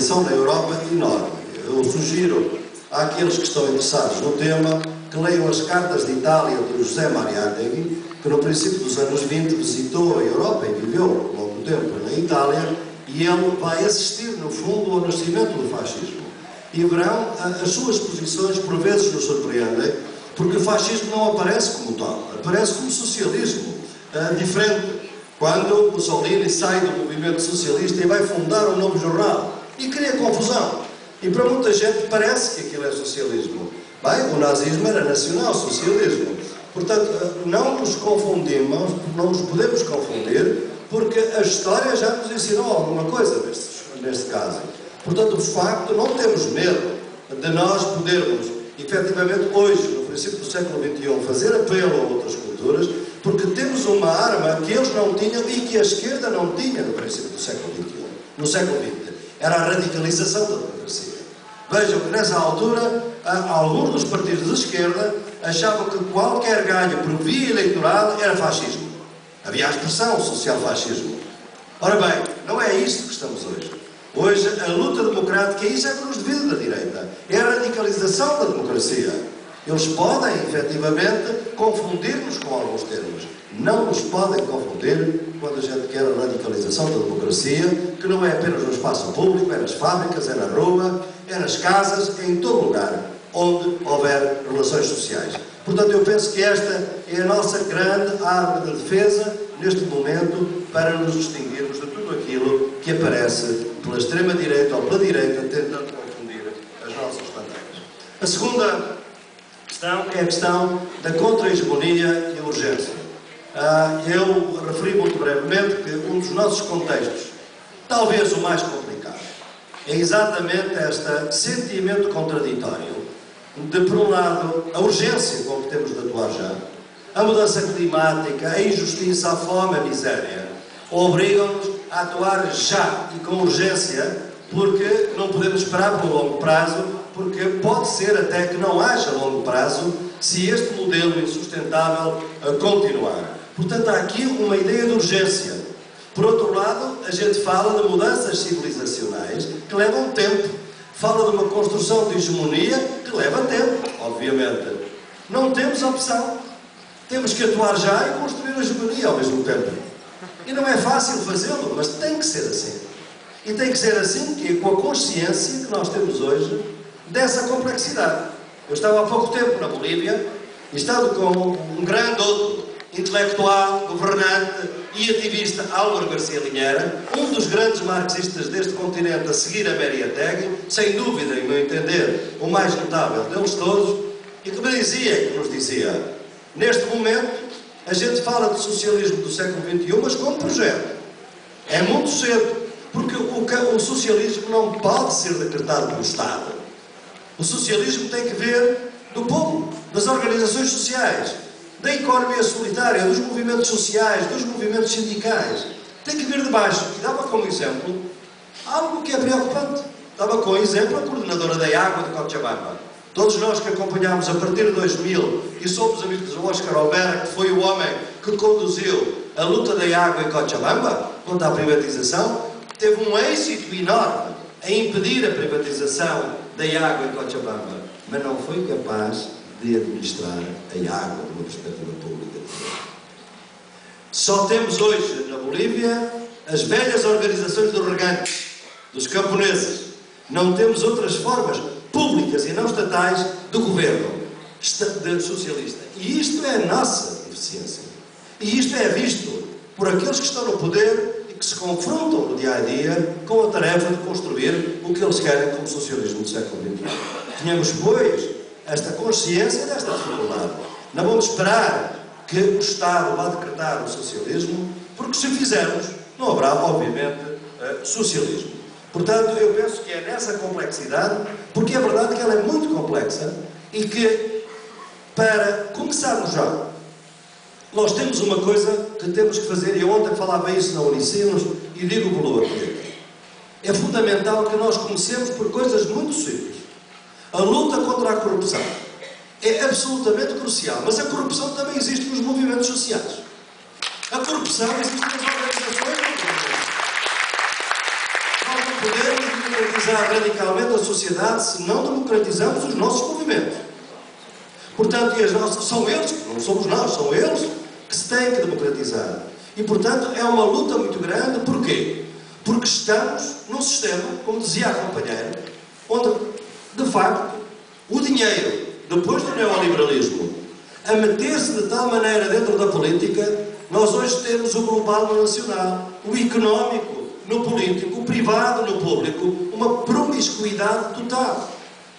dimensão na Europa enorme. Eu sugiro àqueles que estão interessados no tema que leiam as cartas de Itália de José Mariátegui, que no princípio dos anos 20 visitou a Europa e viveu longo tempo na Itália, e ele vai assistir, no fundo, ao nascimento do fascismo. E verão, as suas posições por vezes nos surpreendem, porque o fascismo não aparece como tal, aparece como socialismo, diferente. Quando Mussolini sai do movimento socialista e vai fundar um novo jornal e cria confusão. E para muita gente parece que aquilo é socialismo. Bem, o nazismo era nacional-socialismo. Portanto, não nos confundimos, não nos podemos confundir, porque a história já nos ensinou alguma coisa neste caso. Portanto, de facto, não temos medo de nós podermos, efetivamente, hoje, no princípio do século XXI, fazer apelo a outras culturas, porque temos uma arma que eles não tinham e que a esquerda não tinha no princípio do século XXI, no século XX. Era a radicalização da democracia. Vejam que nessa altura, alguns dos partidos de esquerda achavam que qualquer ganho por via eleitoral era fascismo. Havia a expressão social-fascismo. Ora bem, não é isto que estamos hoje. Hoje a luta democrática, isso é que nos divide da direita. É a radicalização da democracia. Eles podem, efetivamente, confundir-nos com alguns termos. Não nos podem confundir quando a gente quer a radicalização da democracia, que não é apenas no espaço público, é nas fábricas, é na rua, é nas casas, é em todo lugar onde houver relações sociais. Portanto, eu penso que esta é a nossa grande arma de defesa, neste momento, para nos distinguirmos de tudo aquilo que aparece pela extrema-direita ou pela direita, tentando confundir as nossas bandeiras. A segunda questão é a questão da contra-hegemonia e a urgência. Eu referi muito brevemente que um dos nossos contextos, talvez o mais complicado, é exatamente este sentimento contraditório de, por um lado, a urgência com que temos de atuar já, a mudança climática, a injustiça, a fome, a miséria, obrigam-nos a atuar já e com urgência, porque não podemos esperar por longo prazo, porque pode ser até que não haja longo prazo se este modelo insustentável continuar. Portanto, há aqui uma ideia de urgência. Por outro lado, a gente fala de mudanças civilizacionais que levam tempo. Fala de uma construção de hegemonia que leva tempo, obviamente. Não temos opção. Temos que atuar já e construir a hegemonia ao mesmo tempo. E não é fácil fazê-lo, mas tem que ser assim. E tem que ser assim que é com a consciência que nós temos hoje dessa complexidade. Eu estava há pouco tempo na Bolívia e estava com um grande outro intelectual, governante e ativista, Álvaro Garcia Linheira, um dos grandes marxistas deste continente a seguir a Mariátegui, sem dúvida, em meu entender, o mais notável deles todos, e que me dizia, que nos dizia, neste momento, a gente fala de socialismo do século XXI, mas como projeto. É muito cedo, porque o socialismo não pode ser decretado pelo Estado. O socialismo tem que vir do povo, das organizações sociais, da economia solidária, dos movimentos sociais, dos movimentos sindicais. Tem que vir de baixo. E dava como exemplo algo que é preocupante. Dava como exemplo a coordenadora da água de Cochabamba. Todos nós que acompanhámos a partir de 2000 e somos amigos do Oscar Alberto, que foi o homem que conduziu a luta da água em Cochabamba, contra a privatização, teve um êxito enorme em impedir a privatização da água em Cochabamba, mas não foi capaz de administrar a água de uma perspectiva pública. Só temos hoje na Bolívia as velhas organizações dos regantes, dos camponeses. Não temos outras formas públicas e não estatais do governo socialista. E isto é a nossa deficiência. E isto é visto por aqueles que estão no poder e que se confrontam no dia a dia com a tarefa de construir o que eles querem como socialismo do século XXI. Tínhamos, pois, esta consciência desta dificuldade. Não vamos esperar que o Estado vá decretar o socialismo, porque se fizermos, não haverá, obviamente, socialismo. Portanto, eu penso que é nessa complexidade, porque é verdade que ela é muito complexa e que, para começarmos já, nós temos uma coisa que temos que fazer, e eu ontem falava isso na Unicinos e digo-vos aqui. É fundamental que nós comecemos por coisas muito simples. A luta contra a corrupção é absolutamente crucial, mas a corrupção também existe nos movimentos sociais. A corrupção existe nas organizações do poder e democratizar radicalmente a sociedade se não democratizamos os nossos movimentos. Portanto, são eles, não somos nós, são eles que se têm que democratizar. E, portanto, é uma luta muito grande. Porquê? Porque estamos num sistema, como dizia a companheira, onde, de facto, o dinheiro, depois do neoliberalismo, a meter-se de tal maneira dentro da política, nós hoje temos o global no nacional, o económico no político, o privado no público, uma promiscuidade total.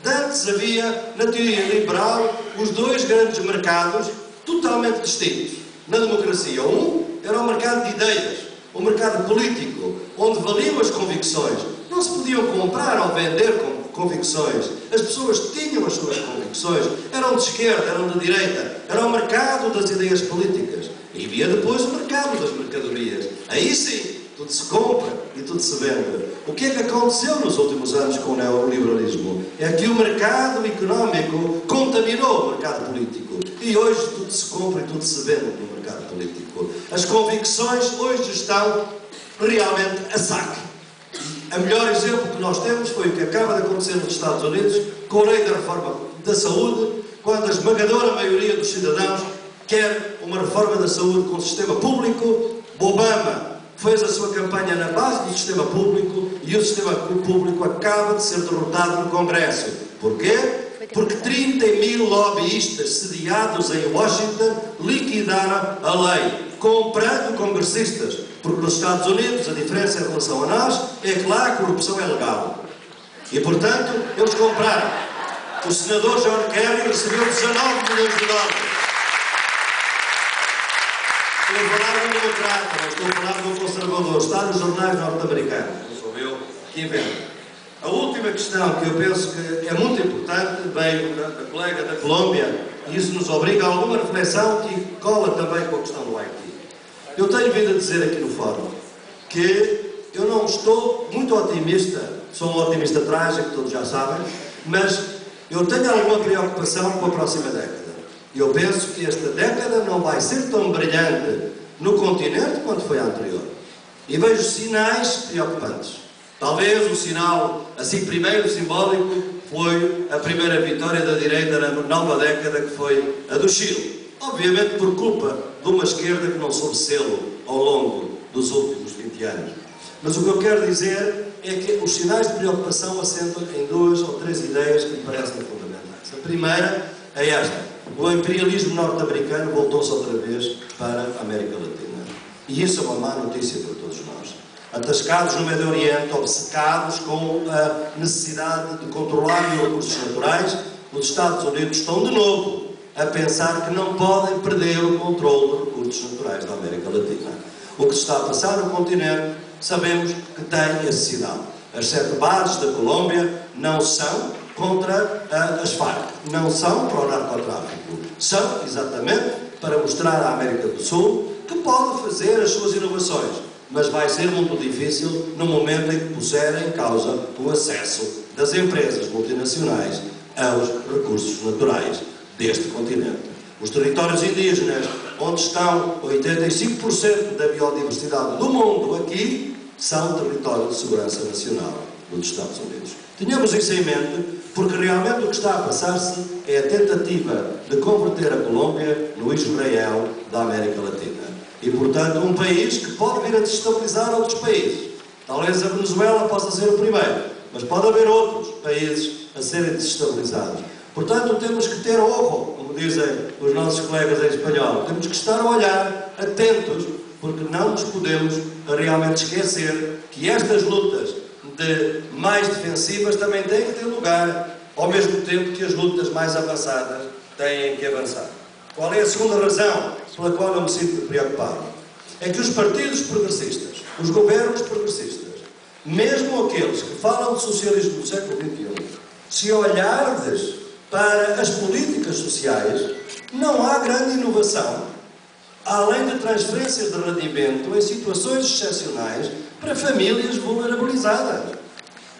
Antes havia, na teoria liberal, os dois grandes mercados totalmente distintos. Na democracia, um era o mercado de ideias, o mercado político, onde valiam as convicções. Não se podiam comprar ou vender convicções. As pessoas tinham as suas convicções. Eram de esquerda, eram de direita. Era o mercado das ideias políticas. E havia depois o mercado das mercadorias. Aí sim, tudo se compra e tudo se vende. O que é que aconteceu nos últimos anos com o neoliberalismo? É que o mercado económico contaminou o mercado político. E hoje tudo se compra e tudo se vende no mercado político. As convicções hoje estão realmente a saque. O melhor exemplo que nós temos foi o que acaba de acontecer nos Estados Unidos com a lei da reforma da saúde, quando a esmagadora maioria dos cidadãos quer uma reforma da saúde com o sistema público. Obama fez a sua campanha na base do sistema público e o sistema público acaba de ser derrotado no Congresso. Porquê? Porque 30.000 lobbyistas sediados em Washington liquidaram a lei, comprando congressistas. Porque nos Estados Unidos a diferença em relação a nós é que lá a corrupção é legal. E, portanto, eles compraram. O senador John Kerry recebeu 19 milhões de dólares. Estou a falar de um democrata, não estou a falar de um conservador. Está nos jornais norte-americanos. Não sou eu que invento. A última questão que eu penso que é muito importante veio da colega da Colômbia e isso nos obriga a alguma reflexão que cola também com a questão do Haiti. Eu tenho vindo a dizer aqui no fórum que eu não estou muito otimista, sou um otimista trágico, todos já sabem, mas eu tenho alguma preocupação com a próxima década. Eu penso que esta década não vai ser tão brilhante no continente quanto foi a anterior. E vejo sinais preocupantes. Talvez o sinal, assim, primeiro simbólico, foi a primeira vitória da direita na nova década, que foi a do Chile. Obviamente por culpa de uma esquerda que não soube sê-lo ao longo dos últimos 20 anos. Mas o que eu quero dizer é que os sinais de preocupação assentam em 2 ou 3 ideias que me parecem fundamentais. A primeira é esta. O imperialismo norte-americano voltou-se outra vez para a América Latina. E isso é uma má notícia para todos nós. Atascados no Médio Oriente, obcecados com a necessidade de controlar os recursos naturais, os Estados Unidos estão de novo a pensar que não podem perder o controle dos recursos naturais da América Latina. O que se está a passar no continente, sabemos que tem esse sinal. As 7 bases da Colômbia não são contra as Farc, não são para o narcotráfico. São exatamente para mostrar à América do Sul que pode fazer as suas inovações, mas vai ser muito difícil no momento em que puser em causa o acesso das empresas multinacionais aos recursos naturais deste continente. Os territórios indígenas, onde estão 85% da biodiversidade do mundo aqui, são território de segurança nacional dos Estados Unidos. Tenhamos isso em mente, porque realmente o que está a passar-se é a tentativa de converter a Colômbia no Israel da América Latina. E, portanto, um país que pode vir a desestabilizar outros países. Talvez a Venezuela possa ser o primeiro, mas pode haver outros países a serem desestabilizados. Portanto, temos que ter ojo, como dizem os nossos colegas em espanhol. Temos que estar a olhar, atentos, porque não nos podemos realmente esquecer que estas lutas mais defensivas também têm que ter lugar, ao mesmo tempo que as lutas mais avançadas têm que avançar. Qual é a segunda razão pela qual eu me sinto preocupado? É que os partidos progressistas, os governos progressistas, mesmo aqueles que falam de socialismo do século XXI, se olhardes para as políticas sociais, não há grande inovação, além de transferências de rendimento em situações excepcionais para famílias vulnerabilizadas.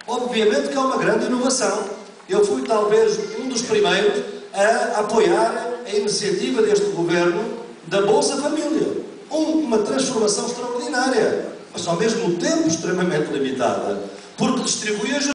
Obviamente que há uma grande inovação. Eu fui talvez um dos primeiros a apoiar a iniciativa deste governo da Bolsa Família. Uma transformação extraordinária, mas ao mesmo tempo extremamente limitada, porque distribui ajuda.